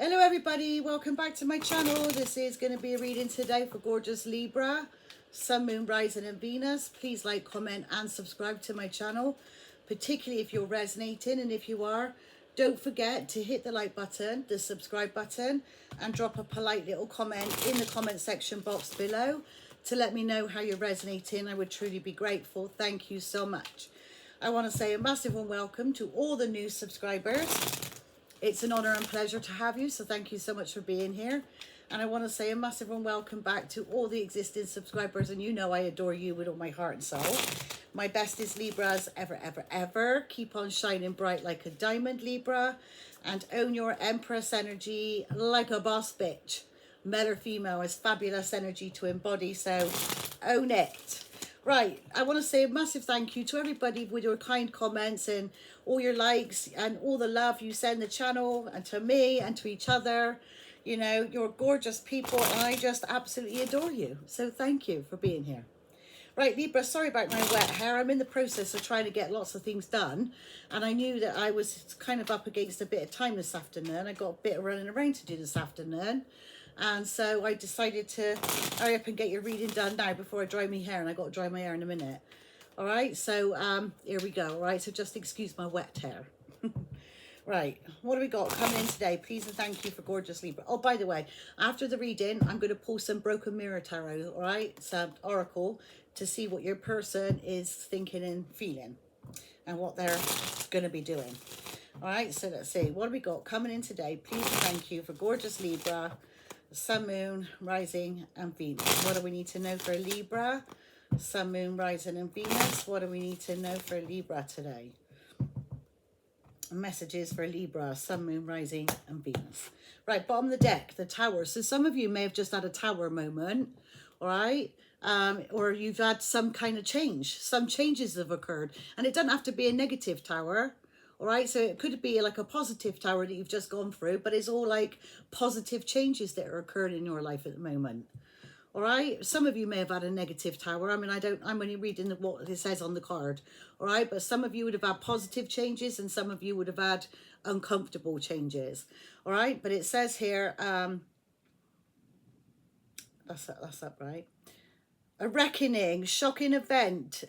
Hello everybody, welcome back to my channel. This is going to be a reading today for gorgeous Libra, Sun, Moon, Rising and Venus. Please like, comment and subscribe to my channel, particularly if you're resonating, and if you are, don't forget to hit the like button, the subscribe button, and drop a polite little comment in the comment section box below to let me know how you're resonating. I would truly be grateful. Thank you so much. I want to say a massive and welcome to all the new subscribers. It's an honor and pleasure to have you, so thank you so much for being here. And I want to say a massive and welcome back to all the existing subscribers, and you know I adore you with all my heart and soul. My bestest Libras ever, ever, ever. Keep on shining bright like a diamond, Libra, and own your Empress energy like a boss bitch. Male or female is fabulous energy to embody, so own it. Right, I want to say a massive thank you to everybody with your kind comments and all your likes and all the love you send the channel and to me and to each other. You know, you're gorgeous people and I just absolutely adore you. So thank you for being here. Right, Libra, sorry about my wet hair. I'm in the process of trying to get lots of things done. And I knew that I was kind of up against a bit of time this afternoon. I got a bit of running around to do this afternoon. And so I decided to hurry up and get your reading done now before I dry my hair. And I got to dry my hair in a minute. All right, so here we go. All right, so just excuse my wet hair. Right, what do we got coming in today? Please and thank you for gorgeous Libra. Oh, by the way, after the reading, I'm going to pull some Broken Mirror Tarot, all right? Some Oracle to see what your person is thinking and feeling and what they're going to be doing. All right, so let's see. What do we got coming in today? Please and thank you for gorgeous Libra, Sun, Moon, Rising and Venus. What do we need to know for Libra? Sun, Moon, Rising and Venus. What do we need to know for Libra today? Messages for Libra, Sun, Moon, Rising and Venus. Right, bottom of the deck, the Tower. So some of you may have just had a Tower moment, all right? Or you've had some kind of change. Some changes have occurred. And it doesn't have to be a negative Tower, all right? So it could be like a positive Tower that you've just gone through, but it's all like positive changes that are occurring in your life at the moment. All right, some of you may have had a negative Tower. I mean, I'm only reading what it says on the card. All right, but some of you would have had positive changes and some of you would have had uncomfortable changes. All right, but it says here, that's up, right? A reckoning, shocking event,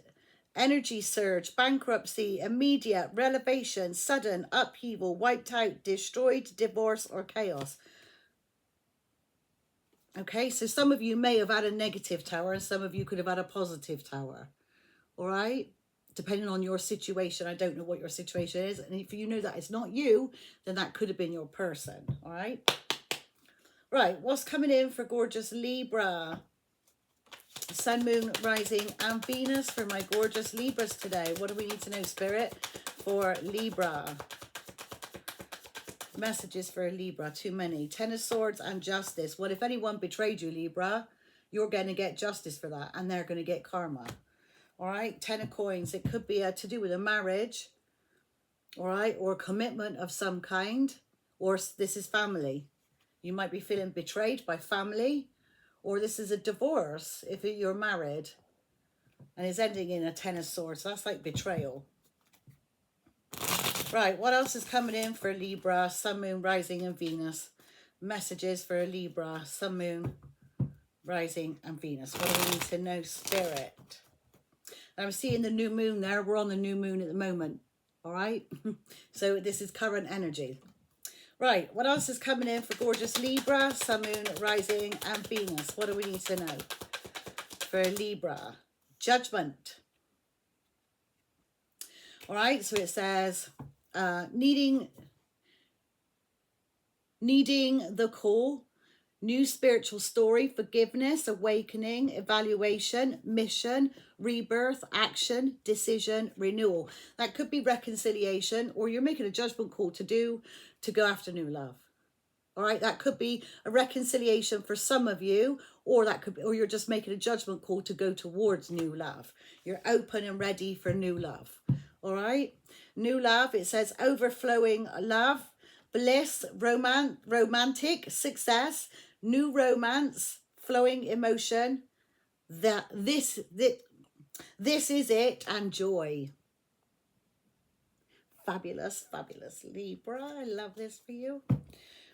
energy surge, bankruptcy, immediate, revelation, sudden, upheaval, wiped out, destroyed, divorce, or chaos. Okay, so some of you may have had a negative Tower and some of you could have had a positive Tower. All right, depending on your situation. I don't know what your situation is. And if you know that it's not you, then that could have been your person. All right. Right, what's coming in for gorgeous Libra? Sun, Moon, Rising and Venus for my gorgeous Libras today. What do we need to know, Spirit, for Libra? Messages for Libra, too many. Ten of Swords and Justice. Well, if anyone betrayed you, Libra, you're going to get justice for that and they're going to get karma. All right, Ten of Coins. It could be to do with a marriage, all right, or commitment of some kind, or this is family. You might be feeling betrayed by family, or this is a divorce if you're married and it's ending in a Ten of Swords. That's like betrayal. Right, what else is coming in for Libra, Sun, Moon, Rising and Venus? Messages for Libra, Sun, Moon, Rising and Venus. What do we need to know, Spirit? I'm seeing the new moon there. We're on the new moon at the moment, all right? So this is current energy. Right, what else is coming in for gorgeous Libra, Sun, Moon, Rising and Venus? What do we need to know for Libra? Judgment. All right, so it says needing the call, new spiritual story, forgiveness, awakening, evaluation, mission, rebirth, action, decision, renewal. That could be reconciliation, or you're making a judgment call to go after new love. All right, that could be a reconciliation for some of you, or that could be, or you're just making a judgment call to go towards new love. You're open and ready for new love. All right, new love. It says overflowing love, bliss, romantic success, new romance, flowing emotion. This is it, and joy. Fabulous, fabulous Libra. I love this for you.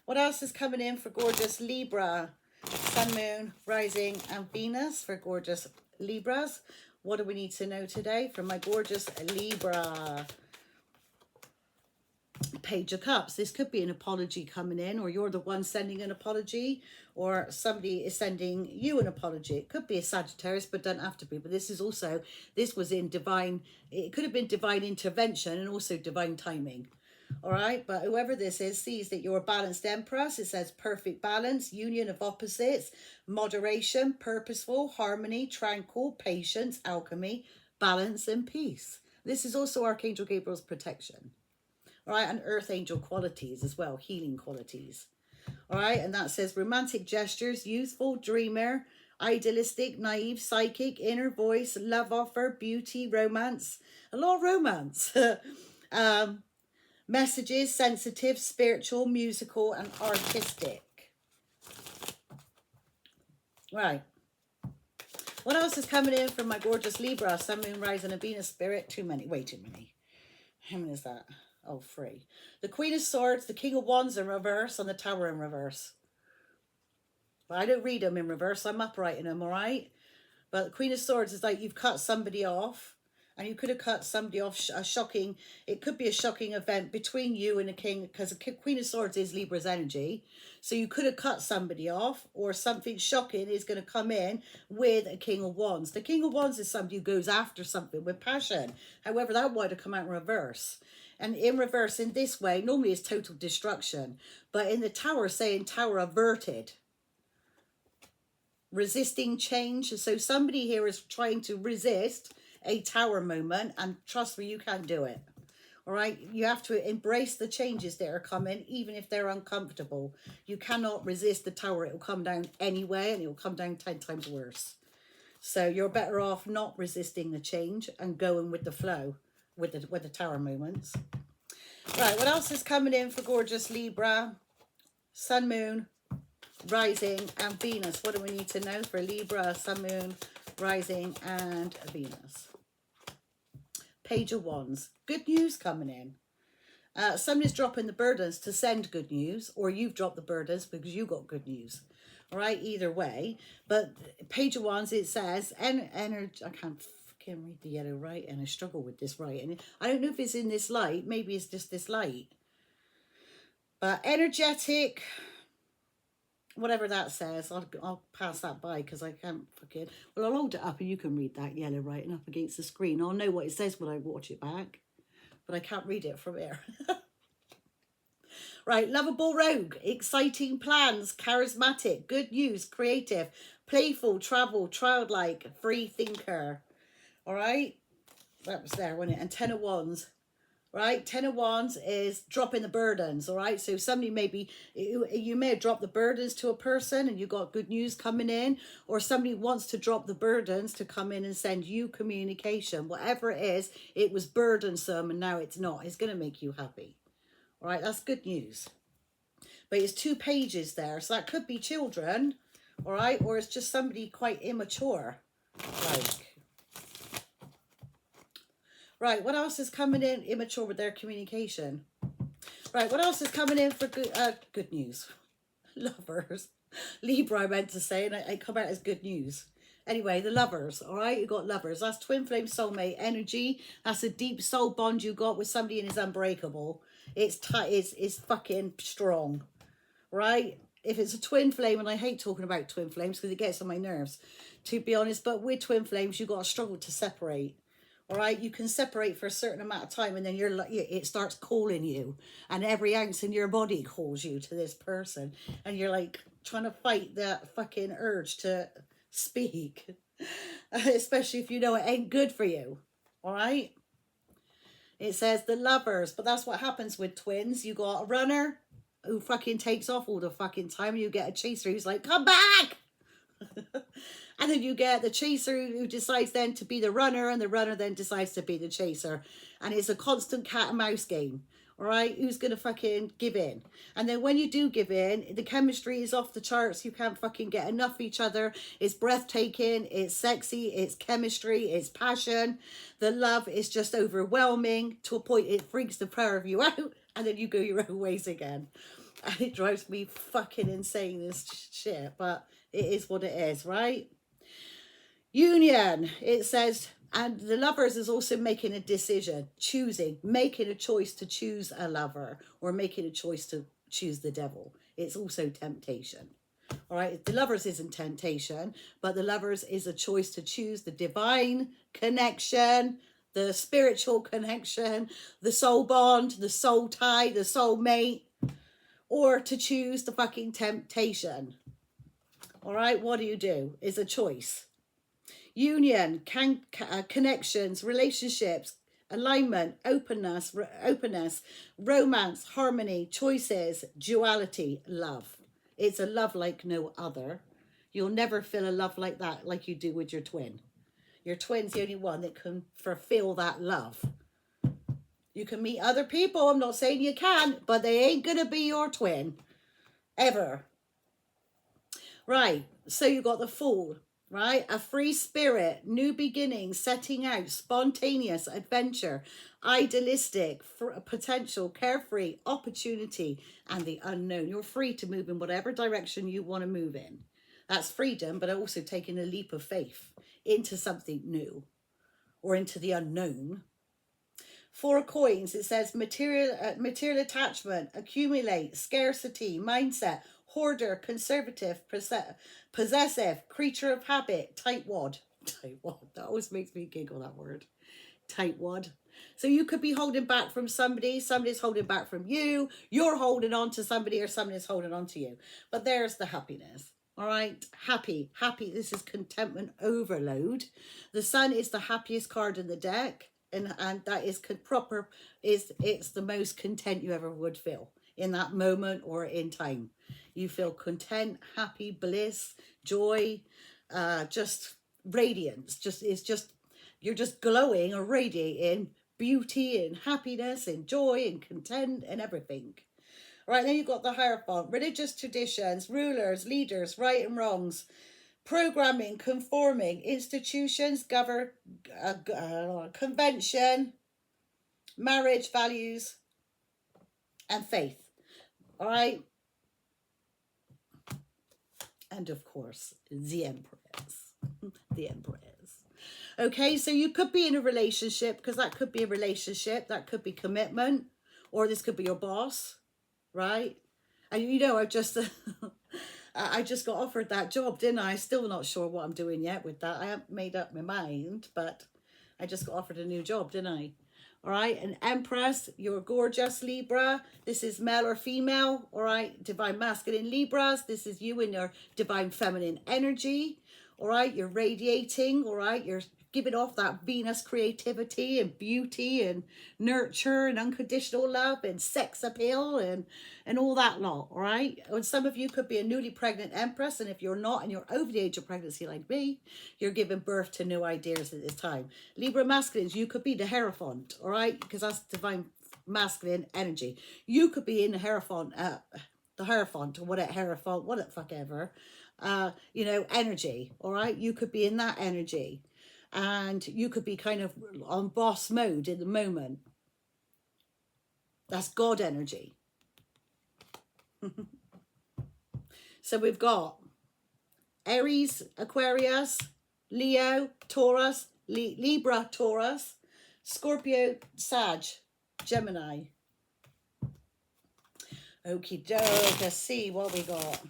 What else is coming in for gorgeous Libra? Sun, Moon, Rising, and Venus for gorgeous Libras. What do we need to know today from my gorgeous Libra? Page of Cups. This could be an apology coming in, or you're the one sending an apology, or somebody is sending you an apology. It could be a Sagittarius, but doesn't have to be. But this is also, this was in divine, it could have been divine intervention and also divine timing. All right, but whoever this is sees that you're a balanced Empress. It says perfect balance, union of opposites, moderation, purposeful, harmony, tranquil, patience, alchemy, balance, and peace. This is also Archangel Gabriel's protection. All right, and earth angel qualities as well, healing qualities. All right, and that says romantic gestures, youthful, dreamer, idealistic, naive, psychic, inner voice, love offer, beauty, romance, a lot of romance. Messages, sensitive, spiritual, musical, and artistic. Right. What else is coming in from my gorgeous Libra, Sun, Moon, Rising, and Venus Spirit? Too many, way too many. How many is that? Oh, 3. The Queen of Swords, the King of Wands in reverse, and the Tower in reverse. But I don't read them in reverse. I'm upright in them, all right? But the Queen of Swords is like you've cut somebody off. And you could have cut somebody off, it could be a shocking event between you and the king, because the Queen of Swords is Libra's energy. So you could have cut somebody off, or something shocking is going to come in with a King of Wands. The King of Wands is somebody who goes after something with passion. However, that would have come out in reverse. And in reverse, in this way, normally it's total destruction. But in the Tower, saying Tower averted. Resisting change. So somebody here is trying to resist a Tower moment, and trust me, you can do it. All right, you have to embrace the changes that are coming, even if they're uncomfortable. You cannot resist the Tower. It will come down anyway, and it will come down 10 times worse. So you're better off not resisting the change and going with the flow with the Tower moments. Right, what else is coming in for gorgeous Libra? Sun, Moon, Rising, and Venus. What do we need to know for Libra, Sun, Moon, Rising, and Venus? Page of Wands. Good news coming in. Somebody's dropping the burdens to send good news, or you've dropped the burdens because you got good news. All right, either way. But Page of Wands, it says, energy. I can't read the yellow right, and I struggle with this right. And I don't know if it's in this light. Maybe it's just this light. But energetic, whatever that says, I'll pass that by because I can't fucking... Well, I'll hold it up and you can read that yellow writing up against the screen. I'll know what it says when I watch it back, but I can't read it from here. Right, lovable rogue, exciting plans, charismatic, good news, creative, playful, travel, childlike, free thinker. All right, that was there, wasn't it? And 10 of Wands. Right, 10 of Wands is dropping the burdens, all right? So somebody you may have dropped the burdens to a person and you got good news coming in, or somebody wants to drop the burdens to come in and send you communication. Whatever it is, it was burdensome and now it's not. It's going to make you happy, all right? That's good news. But it's 2 pages there, so that could be children, all right? Or it's just somebody quite immature, like... Right, what else is coming in? Immature with their communication. Right, what else is coming in for good news? Lovers. Libra, I meant to say, and it come out as good news. Anyway, the lovers, all right? You got lovers. That's twin flame soulmate energy. That's a deep soul bond you got with somebody and it's unbreakable. It's tight, it's fucking strong, right? If it's a twin flame, and I hate talking about twin flames because it gets on my nerves, to be honest, but with twin flames, you got to struggle to separate. All right, you can separate for a certain amount of time and then you're like, it starts calling you, and every ounce in your body calls you to this person, and you're like trying to fight that fucking urge to speak, especially if you know it ain't good for you. All right, it says the lovers, but that's what happens with twins. You got a runner who fucking takes off all the fucking time, and you get a chaser who's like, come back. And then you get the chaser who decides then to be the runner, and the runner then decides to be the chaser. And it's a constant cat and mouse game. All right, who's going to fucking give in? And then when you do give in, the chemistry is off the charts. You can't fucking get enough of each other. It's breathtaking. It's sexy. It's chemistry. It's passion. The love is just overwhelming to a point it freaks the pair of you out. And then you go your own ways again. And it drives me fucking insane, this shit, but it is what it is, right? Union, it says, and the lovers is also making a decision, choosing, making a choice to choose a lover, or making a choice to choose the devil. It's also temptation. All right, the lovers isn't temptation, but the lovers is a choice to choose the divine connection, the spiritual connection, the soul bond, the soul tie, the soul mate, or to choose the fucking temptation. All right, what do? Is a choice. Union, connections, relationships, alignment, openness, romance, harmony, choices, duality, love. It's a love like no other. You'll never feel a love like that like you do with your twin. Your twin's the only one that can fulfill that love. You can meet other people, I'm not saying you can't, but they ain't gonna be your twin. Ever. Right, so you got the Fool, right? A free spirit, new beginnings, setting out, spontaneous, adventure, idealistic, potential, carefree, opportunity, and the unknown. You're free to move in whatever direction you want to move in. That's freedom, but also taking a leap of faith into something new or into the unknown. Four of Coins, it says material attachment, accumulate, scarcity, mindset, hoarder, conservative, possessive, creature of habit, tightwad. Tightwad, that always makes me giggle, that word. Tightwad. So you could be holding back from somebody, somebody's holding back from you, you're holding on to somebody, or somebody's holding on to you. But there's the happiness. All right, happy. This is contentment overload. The Sun is the happiest card in the deck. And that is proper, it's the most content you ever would feel in that moment or in time. You feel content, happy, bliss, joy, just radiance. You're just glowing or radiating beauty and happiness and joy and content and everything. All right, then you've got the Hierophant, religious traditions, rulers, leaders, right and wrongs, programming, conforming, institutions, convention, marriage, values, and faith. All right. And of course, the Empress. The Empress. Okay, so you could be in a relationship, because that could be a relationship, that could be commitment, or this could be your boss, right? And you know, I just got offered that job, didn't I? Still not sure what I'm doing yet with that. I haven't made up my mind, but I just got offered a new job, didn't I? All right, an Empress, you're gorgeous, Libra. This is male or female, all right? Divine masculine Libras. This is you in your divine feminine energy, all right? You're radiating, all right? You're giving off that Venus creativity and beauty and nurture and unconditional love and sex appeal and all that lot, all right? And some of you could be a newly pregnant Empress, and if you're not and you're over the age of pregnancy like me, you're giving birth to new ideas at this time. Libra masculines, you could be the Hierophant, all right? Because that's divine masculine energy. You could be in the Hierophant, or what the fuck ever, you know, energy, all right? You could be in that energy. And you could be kind of on boss mode in the moment. That's God energy. So we've got Aries, Aquarius, Leo, Taurus, Libra, Taurus, Scorpio, Sag, Gemini. Okie doke, let's see what we got.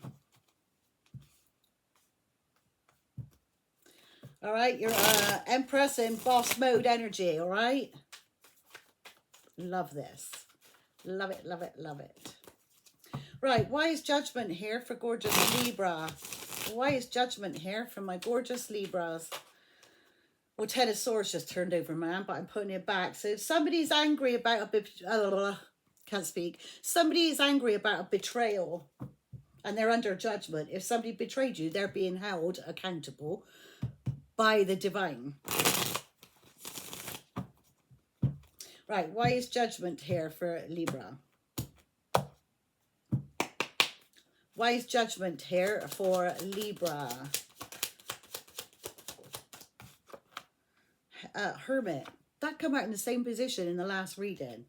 All right, you're Empress in boss mode energy, all right? Love this. Love it, love it, love it. Right, why is Judgment here for gorgeous Libra? Why is Judgment here for my gorgeous Libras? Well, Ten of Swords just turned over, man, but I'm putting it back. So if somebody's angry about can't speak. Somebody is angry about a betrayal and they're under judgment. If somebody betrayed you, they're being held accountable by the divine. Right, why is Judgment here for Libra? Why is Judgment here for Libra? Hermit. That come out in the same position in the last reading.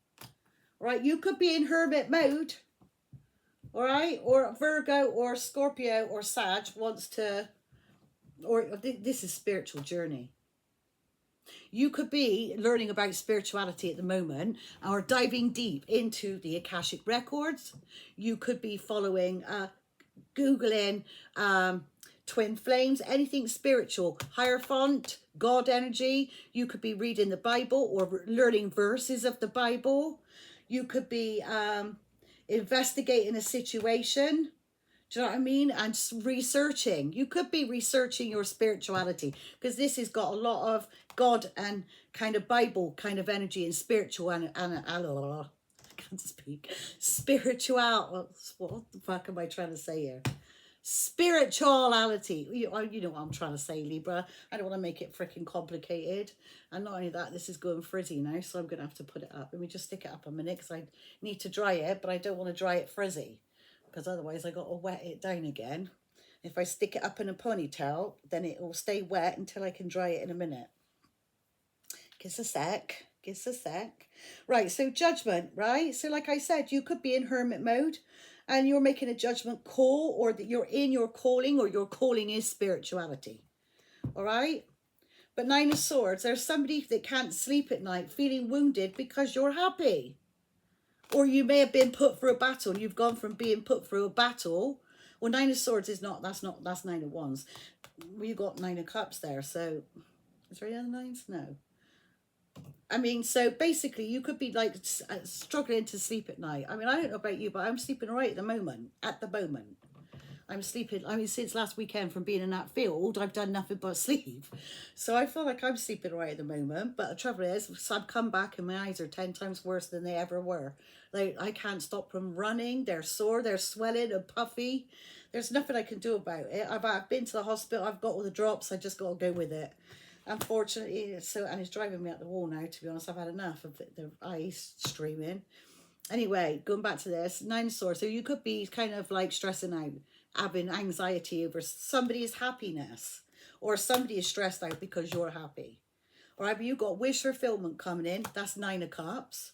Right, you could be in hermit mode. All right, or Virgo or Scorpio or Sag wants to, or this is spiritual journey. You could be learning about spirituality at the moment or diving deep into the Akashic records. You could be following, Googling twin flames, anything spiritual, Hierophant, God energy. You could be reading the Bible or learning verses of the Bible. You could be investigating a situation. Do you know what I mean? And researching. You could be researching your spirituality because this has got a lot of God and kind of Bible kind of energy and spiritual and I can't speak. Spiritual. What the fuck am I trying to say here? Spirituality. You know what I'm trying to say, Libra. I don't want to make it freaking complicated. And not only that, this is going frizzy now, so I'm going to have to put it up. Let me just stick it up a minute because I need to dry it, but I don't want to dry it frizzy because otherwise I got to wet it down again. If I stick it up in a ponytail, then it will stay wet until I can dry it in a minute. Gives a sec. Gives a sec. Right, so judgment, right? So like I said, you could be in hermit mode and you're making a judgment call, or that you're in your calling, or your calling is spirituality. All right? But Nine of Swords, there's somebody that can't sleep at night feeling wounded because you're happy. Or you may have been put through a battle and you've gone from being put through a battle. Well, Nine of Swords is not, that's Nine of Wands. You got Nine of Cups there, so is there any other nines? No. I mean, so basically you could be like struggling to sleep at night. I mean, I don't know about you, but I'm sleeping all right at the moment. I'm sleeping. I mean, since last weekend from being in that field, I've done nothing but sleep. So I feel like I'm sleeping all right at the moment. But the trouble is, so I've come back and my eyes are 10 times worse than they ever were. Like, I can't stop them running. They're sore, they're swelling and puffy. There's nothing I can do about it. I've been to the hospital. I've got all the drops. I just got to go with it. Unfortunately, and it's driving me up the wall now, to be honest. I've had enough of the eyes streaming. Anyway, going back to this, Nine of Swords. So you could be kind of like stressing out, having anxiety over somebody's happiness, or somebody is stressed out because you're happy. All right, but you've got wish fulfillment coming in. That's Nine of Cups.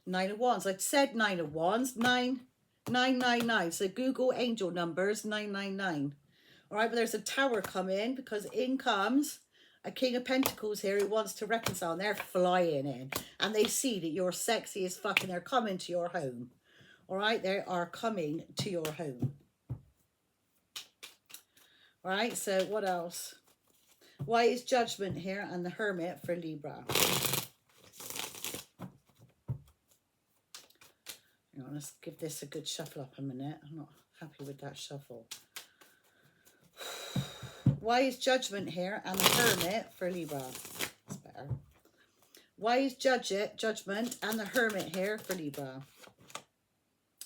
Nine of Wands. I said Nine of Wands. 999. So Google angel numbers 999. All right, but there's a tower coming because in comes a King of Pentacles here who wants to reconcile, and they're flying in and they see that you're sexy as fuck and they're coming to your home. All right, they are coming to your home. All right, so what else? Why is Judgment here and the Hermit for Libra? Hang on, let's give this a good shuffle up a minute. I'm not happy with that shuffle. Why is Judgment here and the Hermit for Libra? That's better. Why is Judgment and the Hermit here for Libra?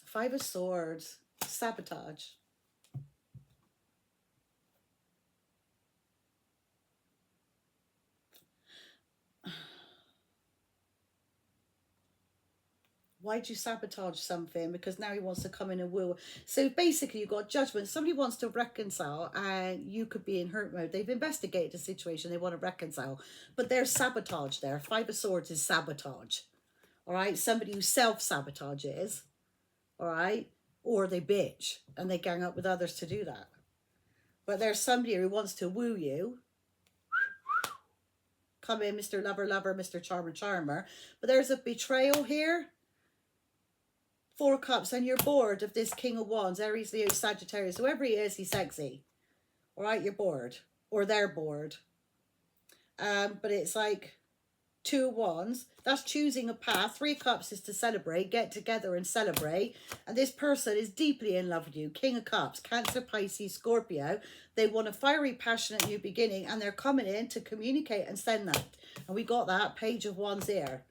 Five of Swords. Sabotage. Why'd you sabotage something? Because now he wants to come in and woo. So basically you've got Judgment. Somebody wants to reconcile and you could be in hurt mode. They've investigated the situation. They want to reconcile. But there's sabotage there. Five of Swords is sabotage. All right? Somebody who self-sabotages. All right? Or they bitch and they gang up with others to do that. But there's somebody who wants to woo you. Come in, Mr. Lover, Lover, Mr. Charmer, Charmer. But there's a betrayal here. Four of Cups, and you're bored of this King of Wands, Aries, Leo, Sagittarius, whoever he is, he's sexy. All right, you're bored, or they're bored. But it's like Two of Wands, that's choosing a path. Three of Cups is to celebrate, get together and celebrate. And this person is deeply in love with you. King of Cups, Cancer, Pisces, Scorpio. They want a fiery, passionate new beginning, and they're coming in to communicate and send that. And we got that Page of Wands here.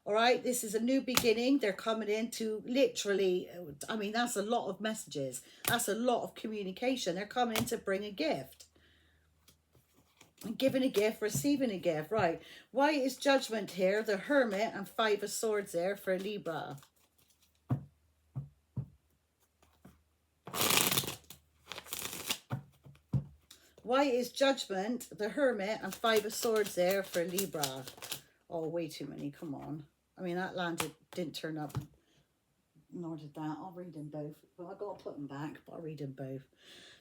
All right, this is a new beginning. They're coming in to literally, I mean, that's a lot of messages. That's a lot of communication. They're coming in to bring a gift. Giving a gift, receiving a gift. Right. Why is Judgment here? The Hermit and Five of Swords there for Libra. Why is Judgment, the Hermit and Five of Swords there for Libra? Oh, way too many. Come on. I mean, that landed, didn't turn up Nor did that. I'll read them both. Well, I've got to put them back, but I'll read them both.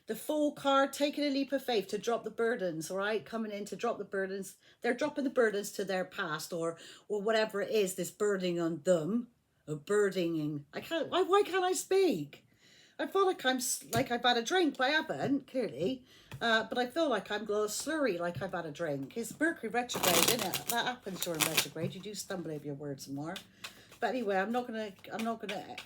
The Fool card, taking a leap of faith to drop the burdens, all right? Coming in to drop the burdens. They're dropping the burdens to their past or whatever it is, this burdening on them. Or burdening. Why can't I speak? I feel like I've had a drink, but I haven't, clearly. But I feel like I'm a little slurry, like I've had a drink. It's Mercury retrograde, isn't it? That happens during retrograde. You do stumble over your words more. But anyway, I'm not gonna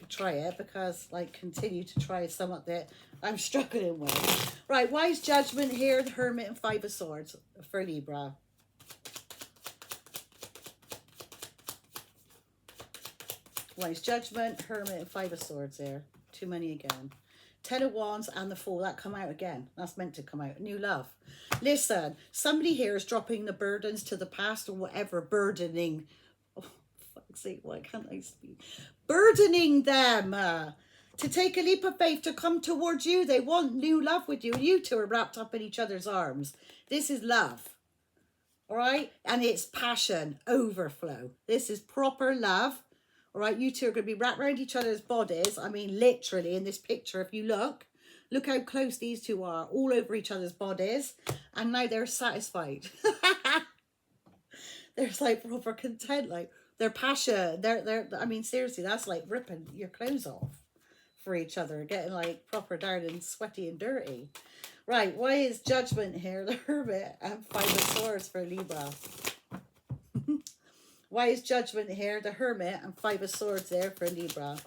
try it because continue to try something that I'm struggling with. Right, wise judgment here, the Hermit and Five of Swords for Libra. Wise judgment, Hermit and Five of Swords there. Too many again. Ten of Wands and the Fool. That come out again. That's meant to come out. New love. Listen, somebody here is dropping the burdens to the past or whatever. Burdening. Oh, fuck's sake, why can't I speak? Burdening them to take a leap of faith to come towards you. They want new love with you. You two are wrapped up in each other's arms. This is love. All right? And it's passion, overflow. This is proper love. All right, you two are going to be wrapped around each other's bodies. I mean, literally in this picture, if you look how close these two are, all over each other's bodies. And now they're satisfied. There's proper content, their passion. I mean, seriously, that's like ripping your clothes off for each other, getting proper down and sweaty and dirty. Right, why is judgment here? The Hermit and Five of Swords for Libra. Why is judgment here? The Hermit and Five of Swords there for Libra.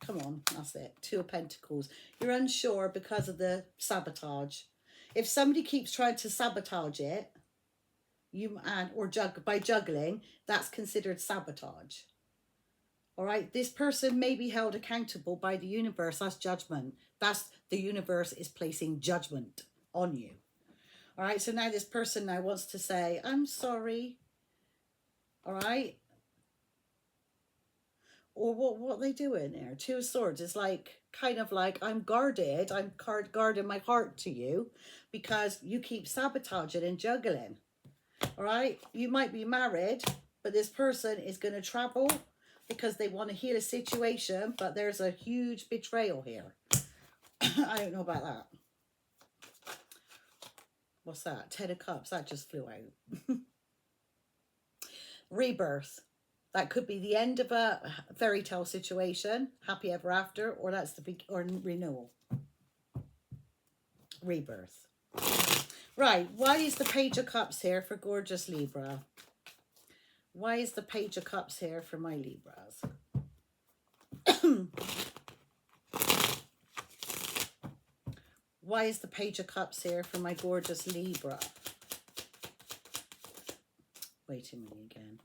Come on, that's it. Two of Pentacles. You're unsure because of the sabotage. If somebody keeps trying to sabotage it, by juggling, that's considered sabotage. All right, this person may be held accountable by the universe. That's judgment. That's the universe is placing judgment on you. All right, so now this person now wants to say, I'm sorry. All right. Or what are they doing there? Two of Swords is kind of I'm guarded. I'm guarding my heart to you because you keep sabotaging and juggling. All right. You might be married, but this person is going to travel because they want to heal a situation, but there's a huge betrayal here. I don't know about that. What's that? Ten of Cups. That just flew out. Rebirth. That could be the end of a fairy tale situation, happy ever after, or that's or renewal. Rebirth. Right, why is the Page of Cups here for gorgeous Libra? Why is the Page of Cups here for my Libras? Why is the Page of Cups here for my gorgeous Libra? Wait a minute again.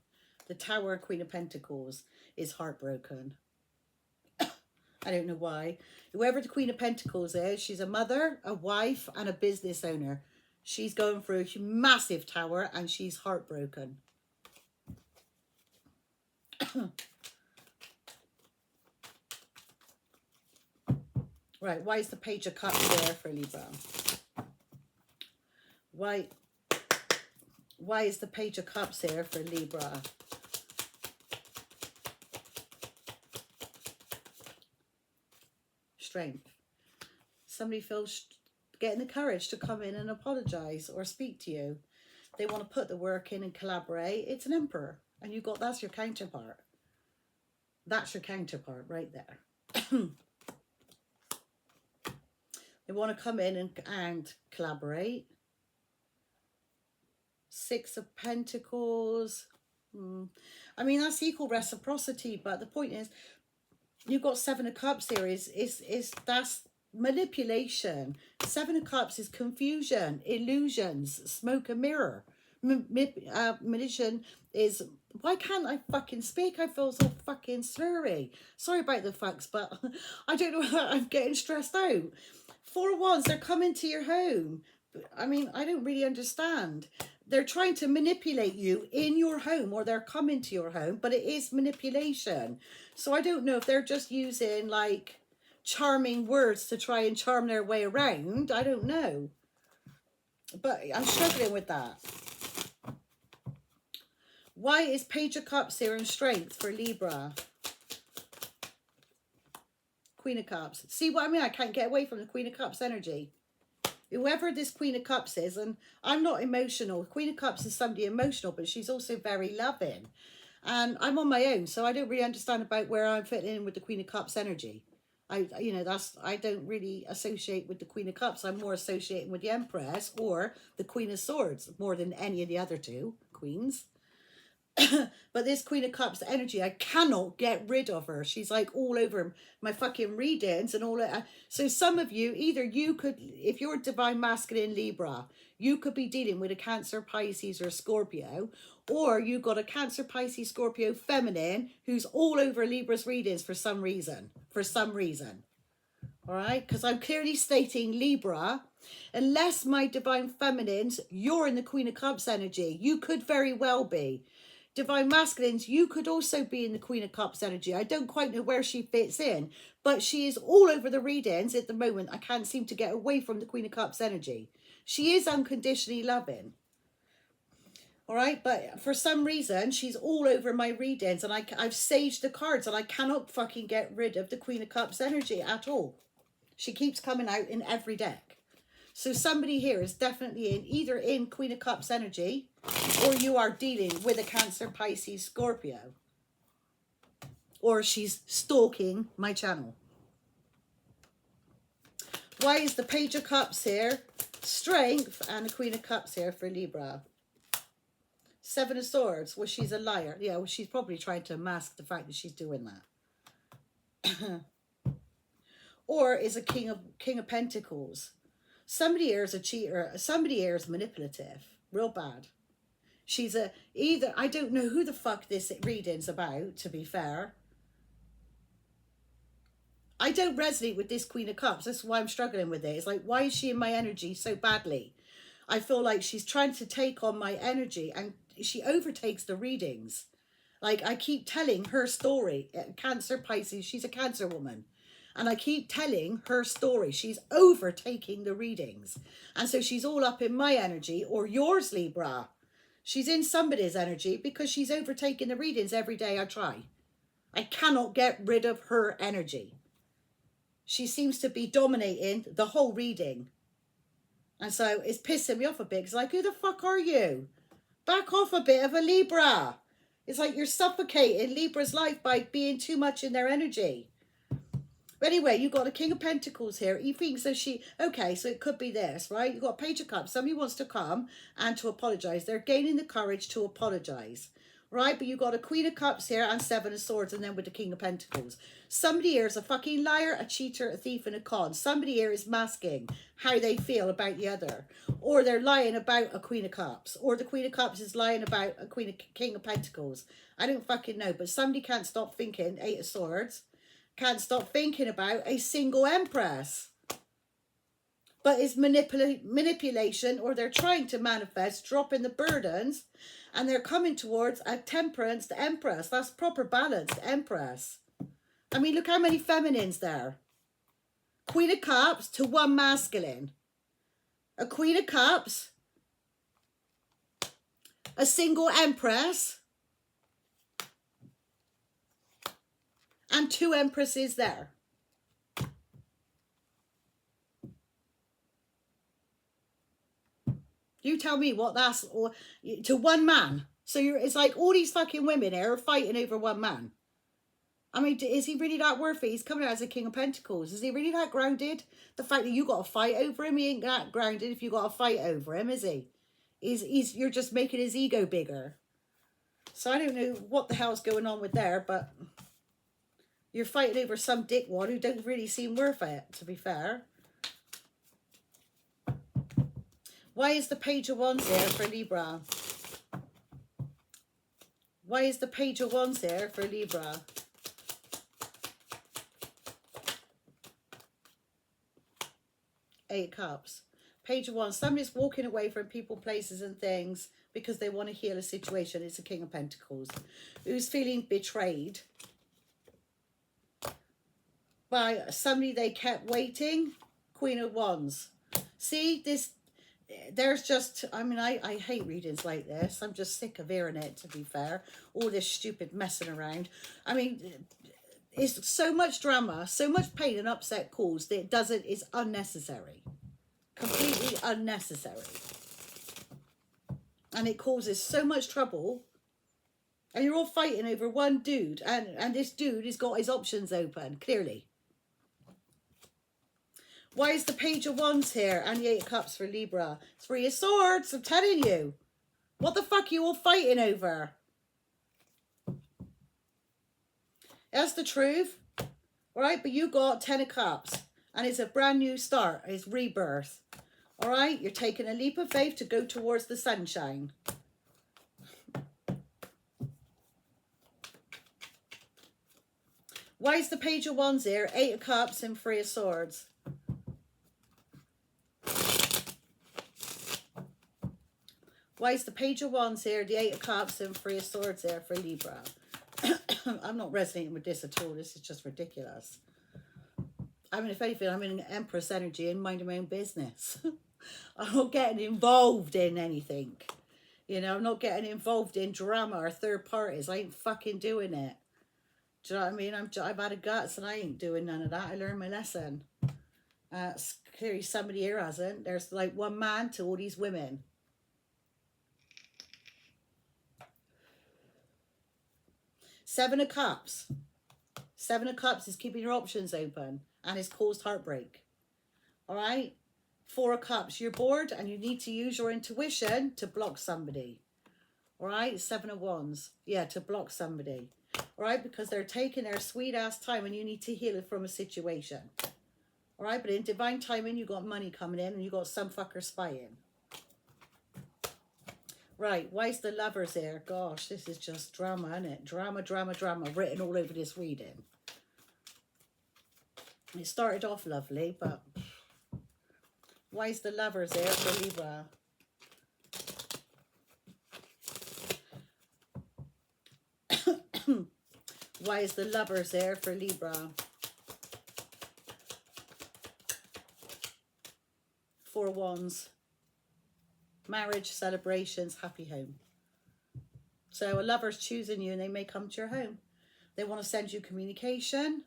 The Tower, Queen of Pentacles, is heartbroken. I don't know why. Whoever the Queen of Pentacles is, she's a mother, a wife, and a business owner. She's going through a massive tower, and she's heartbroken. Right, why is the Page of Cups there for Libra? Why is the Page of Cups here for Libra? Strength. Somebody feels getting the courage to come in and apologize or speak to you. They want to put the work in and collaborate. It's an Emperor, and that's your counterpart. That's your counterpart right there. They want to come in and collaborate. Six of Pentacles. I mean, that's equal reciprocity, but the point is, you've got Seven of Cups here. That's manipulation. Seven of Cups is confusion, illusions, smoke and mirror. Magician is, why can't I fucking speak? I feel so fucking slurry. Sorry about the fucks, but I don't know how I'm getting stressed out. Four of Wands, they're coming to your home. I mean, I don't really understand. They're trying to manipulate you in your home, or they're coming to your home, but it is manipulation. So I don't know if they're just using charming words to try and charm their way around. I don't know. But I'm struggling with that. Why is Page of Cups here in Strength for Libra? Queen of Cups. See what I mean? I can't get away from the Queen of Cups energy. Whoever this Queen of Cups is, and I'm not emotional. Queen of Cups is somebody emotional, but she's also very loving. And I'm on my own, so I don't really understand about where I'm fitting in with the Queen of Cups energy. I don't really associate with the Queen of Cups. I'm more associating with the Empress or the Queen of Swords more than any of the other two queens. But this Queen of Cups energy, I cannot get rid of her. She's like all over my fucking readings and all that. So some of you, either you could, if you're Divine Masculine Libra, you could be dealing with a Cancer, Pisces, or Scorpio, or you got a Cancer, Pisces, Scorpio feminine who's all over Libra's readings for some reason. All right, because I'm clearly stating Libra, unless my Divine Feminines, you're in the Queen of Cups energy. You could very well be. Divine Masculines, you could also be in the Queen of Cups energy. I don't quite know where she fits in, but she is all over the readings at the moment. I can't seem to get away from the Queen of Cups energy. She is unconditionally loving. All right, but for some reason, she's all over my readings, and I've saged the cards, and I cannot fucking get rid of the Queen of Cups energy at all. She keeps coming out in every deck. So somebody here is definitely either in Queen of Cups energy, or you are dealing with a Cancer, Pisces, Scorpio. Or she's stalking my channel. Why is the Page of Cups here? Strength, and the Queen of Cups here for Libra. Seven of Swords. Well, she's a liar. Yeah, well, she's probably trying to mask the fact that she's doing that. Or is a King of Pentacles. Somebody here is a cheater. Somebody here is manipulative. Real bad. She's I don't know who the fuck this reading's about, to be fair. I don't resonate with this Queen of Cups. That's why I'm struggling with it. It's like, why is she in my energy so badly? I feel like she's trying to take on my energy, and she overtakes the readings. Like, I keep telling her story. Cancer, Pisces, she's a Cancer woman. And I keep telling her story. She's overtaking the readings. And so she's all up in my energy, or yours, Libra. She's in somebody's energy because she's overtaking the readings every day I try. I cannot get rid of her energy. She seems to be dominating the whole reading. And so it's pissing me off a bit. It's like, who the fuck are you? Back off a bit of a Libra. It's like you're suffocating Libra's life by being too much in their energy. But anyway, you've got a King of Pentacles here. He thinks that okay, so it could be this, right? You've got a Page of Cups. Somebody wants to come and to apologize. They're gaining the courage to apologize, right? But you've got a Queen of Cups here and Seven of Swords, and then with the King of Pentacles. Somebody here is a fucking liar, a cheater, a thief, and a con. Somebody here is masking how they feel about the other. Or they're lying about a Queen of Cups. Or the Queen of Cups is lying about a King of Pentacles. I don't fucking know. But somebody can't stop thinking, Eight of Swords, can't stop thinking about a single Empress. But it's manipulation, or they're trying to manifest, dropping the burdens, and they're coming towards a Temperance, the Empress. That's proper balance, the Empress. I mean, look how many feminines there. Queen of Cups to one masculine. A Queen of Cups. A single Empress. And two Empresses there. You tell me what that's, or to one man. So it's like all these fucking women here are fighting over one man. I mean, is he really that worth it? He's coming out as a King of Pentacles. Is he really that grounded? The fact that you got to fight over him, he ain't that grounded if you got to fight over him, is he? You're just making his ego bigger. So I don't know what the hell's going on with there, but you're fighting over some dickwad who don't really seem worth it, to be fair. Why is the Page of Wands there for Libra? Why is the Page of Wands there for Libra? Eight of Cups. Page of Wands. Somebody's walking away from people, places and things because they want to heal a situation. It's a King of Pentacles. Who's feeling betrayed by somebody they kept waiting. Queen of Wands. See, there's just, I mean, I hate readings like this. I'm just sick of hearing it, to be fair. All this stupid messing around. I mean, it's so much drama, so much pain and upset caused that is unnecessary. Completely unnecessary. And it causes so much trouble. And you're all fighting over one dude. And this dude has got his options open, clearly. Why is the Page of Wands here and the Eight of Cups for Libra? Three of Swords, I'm telling you. What the fuck are you all fighting over? That's the truth. Alright, but you got 10 of Cups. And it's a brand new start. It's rebirth. Alright, you're taking a leap of faith to go towards the sunshine. Why is the Page of Wands here? Eight of Cups and Three of Swords. Why is the Page of Wands here? The Eight of Cups and Three of Swords there for Libra. I'm not resonating with this at all. This is just ridiculous. I mean, if anything, I'm in an Empress energy and minding my own business. I'm not getting involved in anything. You know, I'm not getting involved in drama or third parties. I ain't fucking doing it. Do you know what I mean? I've had a guts and I ain't doing none of that. I learned my lesson. Clearly somebody here hasn't. There's like one man to all these women. Seven of Cups. Seven of Cups is keeping your options open and it's caused heartbreak. All right? Four of Cups. You're bored and you need to use your intuition to block somebody. All right? Seven of Wands. Yeah, to block somebody. All right? Because they're taking their sweet ass time and you need to heal it from a situation. All right? But in divine timing, you got money coming in and you got some fucker spying. Right, why is the Lovers here? Gosh, this is just drama, isn't it? Drama, drama, drama, written all over this reading. It started off lovely, but why is the Lovers here for Libra? Why is the Lovers here for Libra? Four of Wands. Marriage, celebrations, happy home. So a lover's choosing you and they may come to your home. They want to send you communication.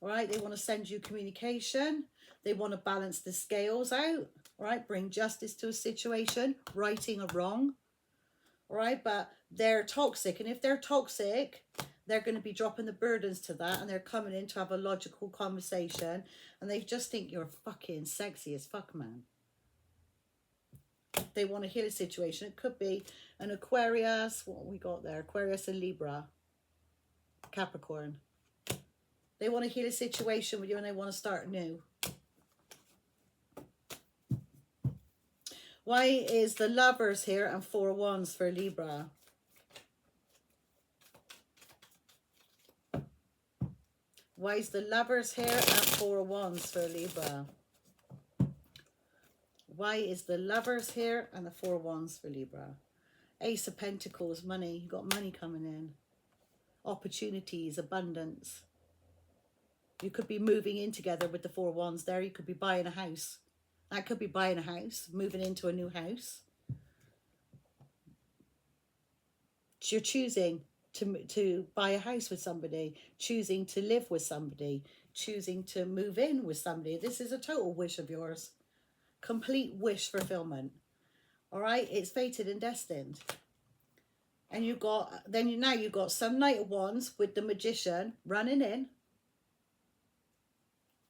All right, they want to send you communication. They want to balance the scales out. All right, bring justice to a situation, righting a wrong. All right, but they're toxic. And if they're toxic, they're going to be dropping the burdens to that. And they're coming in to have a logical conversation. And they just think you're fucking sexy as fuck, man. They want to heal a situation. It could be an Aquarius. What we got there? Aquarius and Libra. Capricorn. They want to heal a situation with you and they want to start new. Why is the Lovers here and Four of Wands for Libra? Why is the Lovers here and Four of Wands for Libra? Why is the Lovers here and the Four of Wands for Libra? Ace of Pentacles, money. You got money coming in. Opportunities, abundance. You could be moving in together with the Four of Wands there. You could be buying a house. That could be buying a house, moving into a new house. You're choosing to buy a house with somebody, choosing to live with somebody, choosing to move in with somebody. This is a total wish of yours. Complete wish fulfillment. All right, it's fated and destined. And you got now you got some Knight of Wands with the Magician running in,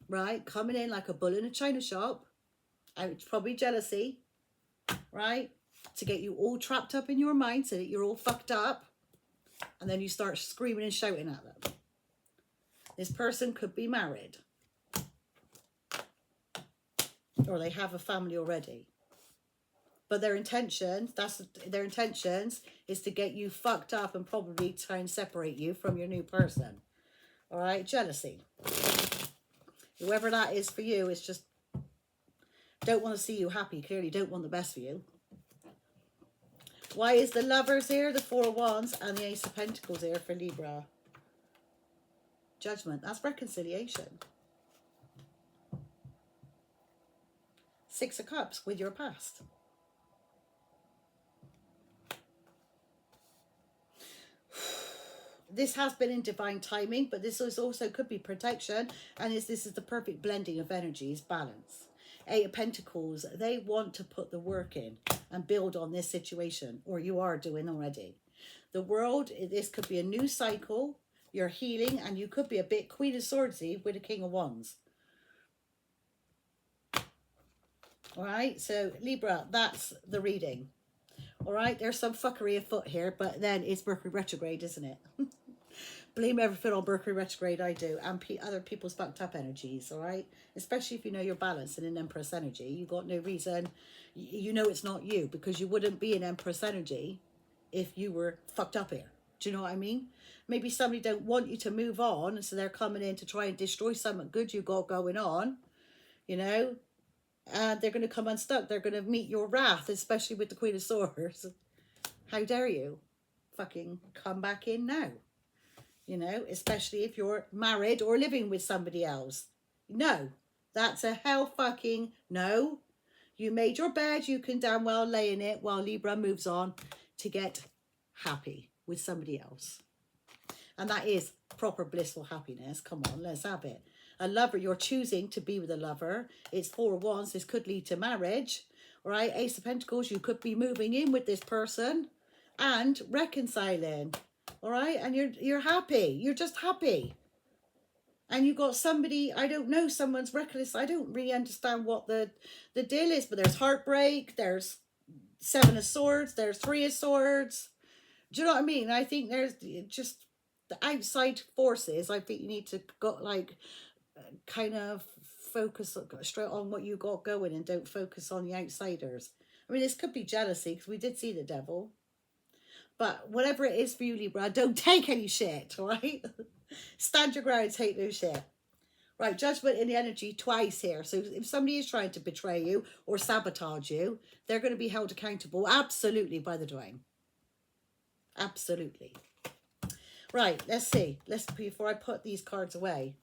right, coming in like a bull in a china shop. It's probably jealousy, right, to get you all trapped up in your mind so that you're all fucked up, and then you start screaming and shouting at them. This person could be married. Or they have a family already. But their intentions is to get you fucked up and probably try and separate you from your new person. All right, jealousy. Whoever that is for you, it's just don't want to see you happy. Clearly don't want the best for you. Why is the Lovers here, the Four of Wands, and the Ace of Pentacles here for Libra? Judgment. That's reconciliation. Six of Cups with your past. this has been in divine timing, but this is also could be protection, and this is the perfect blending of energies, balance. Eight of Pentacles, they want to put the work in and build on this situation, or you are doing already. The world, this could be a new cycle, you're healing, and you could be a bit Queen of Swordsy with a King of Wands. All right, so Libra, that's the reading. All right, there's some fuckery afoot here, but then it's Mercury retrograde, isn't it? Blame everything on Mercury retrograde, I do, and other people's fucked up energies, all right? Especially if you know you're balanced in an Empress energy. You got no reason, you know it's not you, because you wouldn't be an Empress energy if you were fucked up here. Do you know what I mean? Maybe somebody don't want you to move on, so they're coming in to try and destroy something good you got going on, you know? And they're going to come unstuck. They're going to meet your wrath, especially with the Queen of Swords. How dare you fucking come back in now? You know, especially if you're married or living with somebody else. No, that's a hell fucking no. You made your bed, you can damn well lay in it while Libra moves on to get happy with somebody else. And that is proper blissful happiness. Come on, let's have it. A lover, you're choosing to be with a lover. It's 4 of Wands, this could lead to marriage. All right, Ace of Pentacles, you could be moving in with this person and reconciling. All right, and you're happy. You're just happy. And you got somebody, I don't know, someone's reckless. I don't really understand what the deal is, but there's heartbreak, there's 7 of Swords, there's 3 of Swords. Do you know what I mean? I think there's just the outside forces. I think you need to go, like, kind of focus straight on what you got going and don't focus on the outsiders. I mean, this could be jealousy because we did see the devil. But whatever it is for you, Libra, don't take any shit, all right? Stand your ground, take no shit. Right, judgment in the energy twice here. So if somebody is trying to betray you or sabotage you, they're going to be held accountable absolutely by the divine. Absolutely. Right, let's see. Before I put these cards away,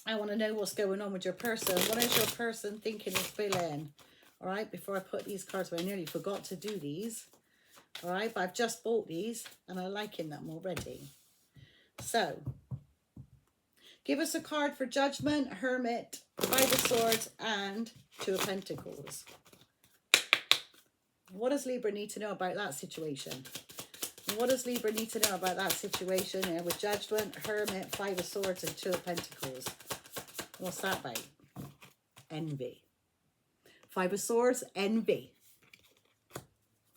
I want to know what's going on with your person. What is your person thinking and feeling? All right, before I put these cards away, I nearly forgot to do these. All right, but I've just bought these and I'm liking them already. So, give us a card for Judgment, Hermit, 5 of Swords, and 2 of Pentacles. What does Libra need to know about that situation? What does Libra need to know about that situation here with Judgment, Hermit, 5 of Swords, and 2 of Pentacles? What's that about? Envy. 5 of Swords, envy.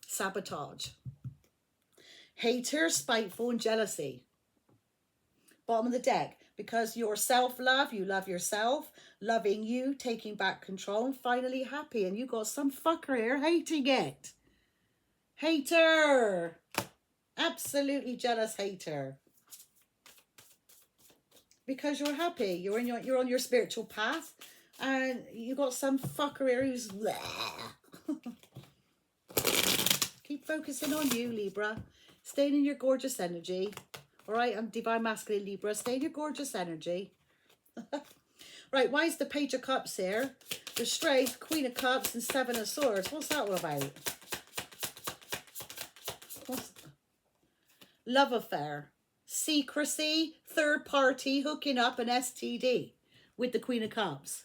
Sabotage. Hater, spiteful, and jealousy. Bottom of the deck. Because your self-love, you love yourself, loving you, taking back control, and finally happy. And you got some fucker here hating it. Hater. Absolutely jealous hater. Because you're happy. You're on your spiritual path. And you got some fucker here who's... Keep focusing on you, Libra. Staying in your gorgeous energy. All right, I'm Divine Masculine Libra. Stay in your gorgeous energy. Right, why is the Page of Cups here? The Strength, Queen of Cups, and 7 of Swords. What's that all about? Love affair. Secrecy, third party, hooking up, an STD with the Queen of Cups.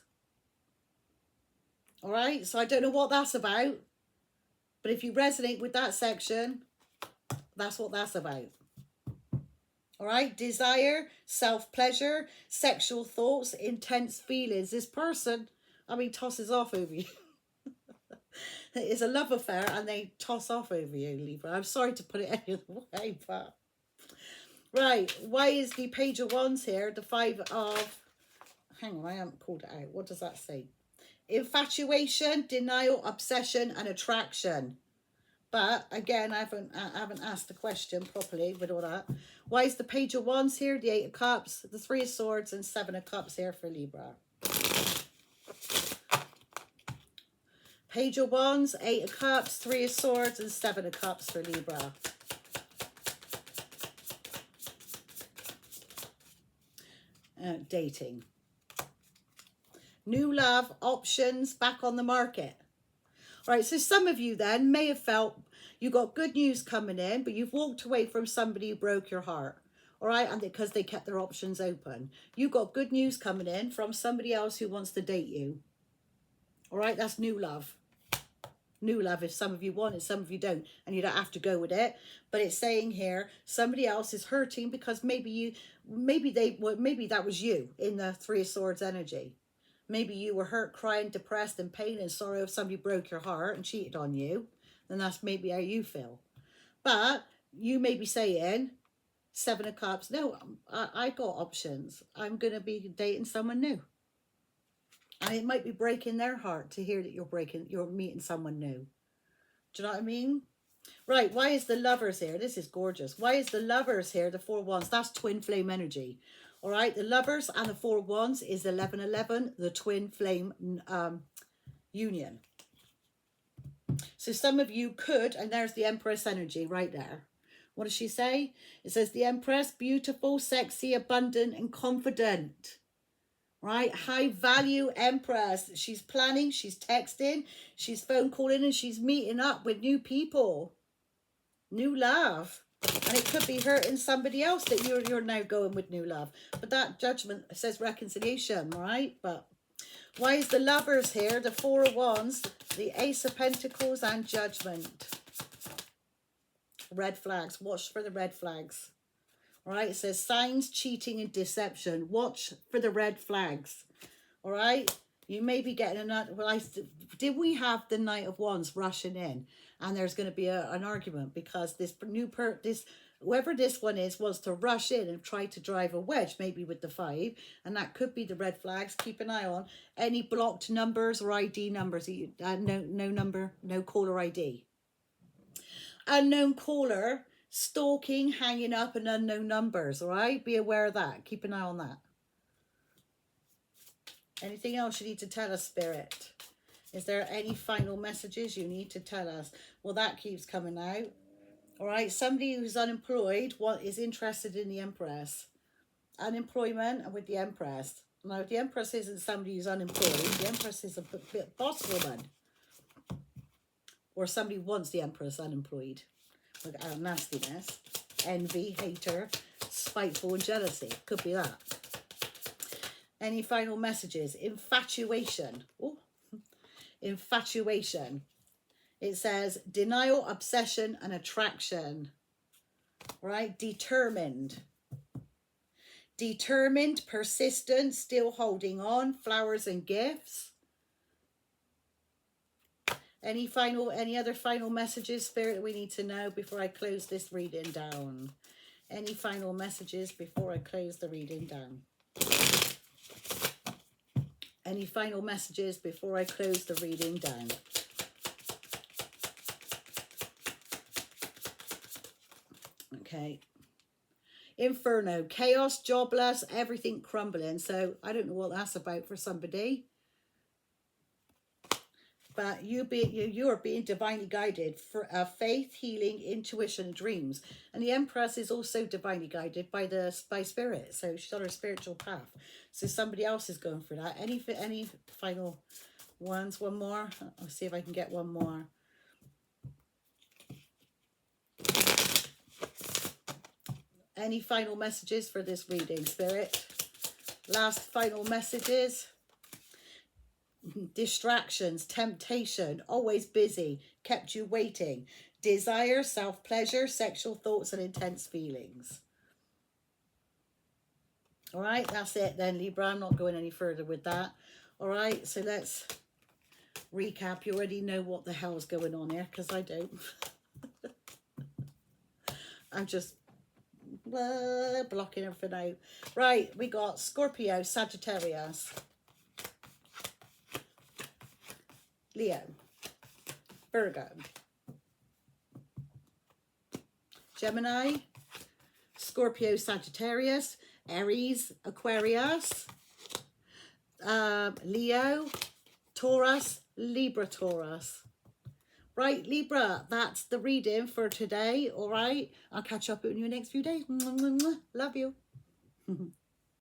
All right, so I don't know what that's about. But if you resonate with that section, that's what that's about. All right, desire, self-pleasure, sexual thoughts, intense feelings. This person, I mean, tosses off over you. It's a love affair and they toss off over you, Libra. I'm sorry to put it any other way, but... Right, why is the Page of Wands here? The 5 of... Hang on, I haven't pulled it out. What does that say? Infatuation, denial, obsession, and attraction. But again, I haven't asked the question properly with all that. Why is the Page of Wands here? The 8 of Cups, the 3 of Swords, and 7 of Cups here for Libra. Page of Wands, 8 of Cups, 3 of Swords, and 7 of Cups for Libra. Dating. New love, options, back on the market. All right, so some of you then may have felt you got good news coming in, but you've walked away from somebody who broke your heart. All right, and because they kept their options open. You got good news coming in from somebody else who wants to date you. All right, that's new love. New love, if some of you want it, some of you don't, and you don't have to go with it. But it's saying here somebody else is hurting because maybe that was you in the Three of Swords energy. Maybe you were hurt, crying, depressed, and pain and sorrow if somebody broke your heart and cheated on you. And that's maybe how you feel. But you may be saying, Seven of Cups, no, I got options. I'm going to be dating someone new. And it might be breaking their heart to hear that you're meeting someone new. Do you know what I mean? Right, why is the Lovers here? This is gorgeous. Why is the Lovers here? The Four of Wands, that's twin flame energy. All right, the Lovers and the Four of Wands is 1111, the twin flame union. So some of you could, and there's the Empress energy right there. What does she say? It says the Empress, beautiful, sexy, abundant, and confident. Right? High value Empress. She's planning, she's texting, she's phone calling, and she's meeting up with new people. New love. And it could be hurting somebody else that you're now going with new love. But that Judgment says reconciliation, right? But why is the Lovers here? The Four of Wands, the Ace of Pentacles, and Judgment. Red flags. Watch for the red flags. All right, it says signs, cheating, and deception. Watch for the red flags. All right, you may be getting another. Well, did we have the Knight of Wands rushing in, and there's going to be an argument because this whoever this one is wants to rush in and try to drive a wedge, maybe with the 5, and that could be the red flags. Keep an eye on any blocked numbers or ID numbers. No number, no caller ID. Unknown caller. Stalking, hanging up, and unknown numbers, all right? Be aware of that. Keep an eye on that. Anything else you need to tell us, Spirit? Is there any final messages you need to tell us? Well, that keeps coming out. All right, somebody who's unemployed is interested in the Empress. Unemployment and with the Empress. Now, if the Empress isn't somebody who's unemployed, the Empress is a bit boss woman. Or somebody wants the Empress unemployed. Look at our nastiness, envy, hater, spiteful, and jealousy. Could be that. Any final messages? Infatuation. Ooh. Infatuation. It says denial, obsession, and attraction. Right? Determined. Determined, persistent, still holding on, flowers and gifts. Any other final messages, Spirit, that we need to know before I close this reading down? Any final messages before I close the reading down? Any final messages before I close the reading down? Okay. Inferno, chaos, jobless, everything crumbling. So I don't know what that's about for somebody. But you are being divinely guided for faith, healing, intuition, and dreams. And the Empress is also divinely guided by Spirit. So she's on her spiritual path. So somebody else is going for that. Any final ones? One more? I'll see if I can get one more. Any final messages for this reading, Spirit? Last final messages. Distractions, temptation, always busy, kept you waiting, desire, self-pleasure, sexual thoughts, and intense feelings. All right, that's it then, Libra. I'm not going any further with that. All right, so let's recap. You already know what the hell's going on here, because I don't. I'm just blocking everything out. Right, we got Scorpio, Sagittarius, Leo, Virgo, Gemini, Scorpio, Sagittarius, Aries, Aquarius, Leo, Taurus, Libra, Taurus. Right, Libra, that's the reading for today, all right? I'll catch up with you in the next few days. Love you.